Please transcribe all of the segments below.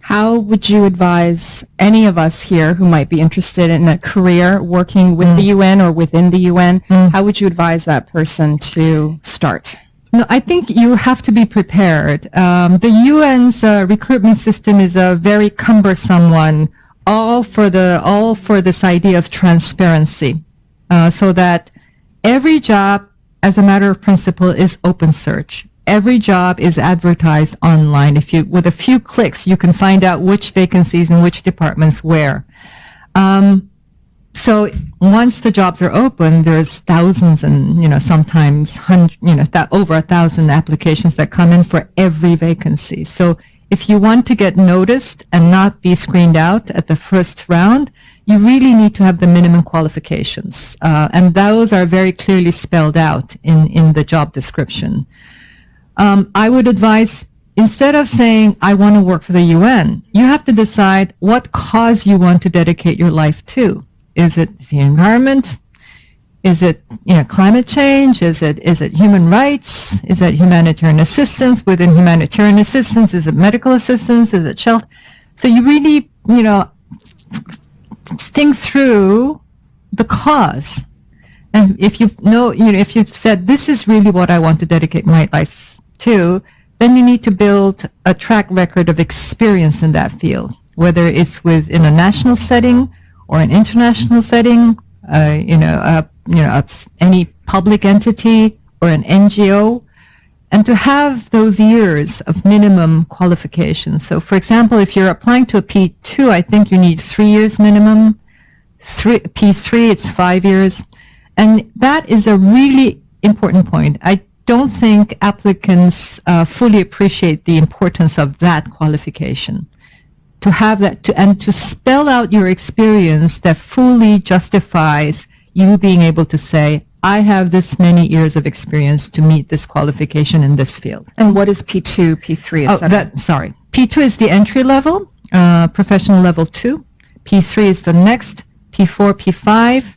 How would you advise any of us here who might be interested in a career working with the UN or within the UN, how would you advise that person to start? No, I think you have to be prepared. The UN's recruitment system is a very cumbersome one, all for this idea of transparency, so that every job, as a matter of principle, is open search. Every job is advertised online. With a few clicks, you can find out which vacancies in which departments where. So once the jobs are open, there's thousands and, sometimes over 1,000 applications that come in for every vacancy. So if you want to get noticed and not be screened out at the first round, you really need to have the minimum qualifications. And those are very clearly spelled out in the job description. I would advise, instead of saying, I want to work for the UN, you have to decide what cause you want to dedicate your life to. Is it the environment? Is it, climate change? Is it human rights? Is it humanitarian assistance? Within humanitarian assistance, is it medical assistance? Is it shelter? So you really, think through the cause. And if if you've said, this is really what I want to dedicate my life to, then you need to build a track record of experience in that field, whether it's within a national setting or an international setting, any public entity or an NGO, and to have those years of minimum qualifications. So, for example, if you're applying to a P2, I think you need 3 years minimum. P3, it's 5 years. And that is a really important point. I don't think applicants fully appreciate the importance of that qualification. To have that, and to spell out your experience that fully justifies you being able to say, I have this many years of experience to meet this qualification in this field. And what is P2, P3, etc.? P2 is the entry level, professional level 2. P3 is the next, P4, P5.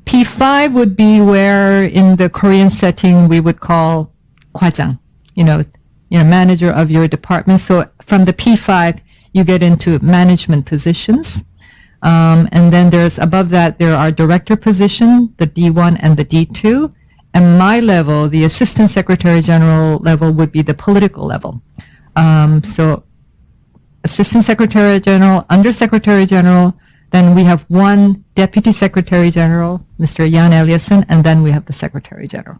P5 would be where in the Korean setting we would call 과장, manager of your department. So from the P5, you get into management positions. And then above that, there are director position, the D1 and the D2. And my level, the assistant secretary general level, would be the political level. So assistant secretary general, under secretary general, then we have one deputy secretary general, Mr. Jan Eliasson, and then we have the secretary general.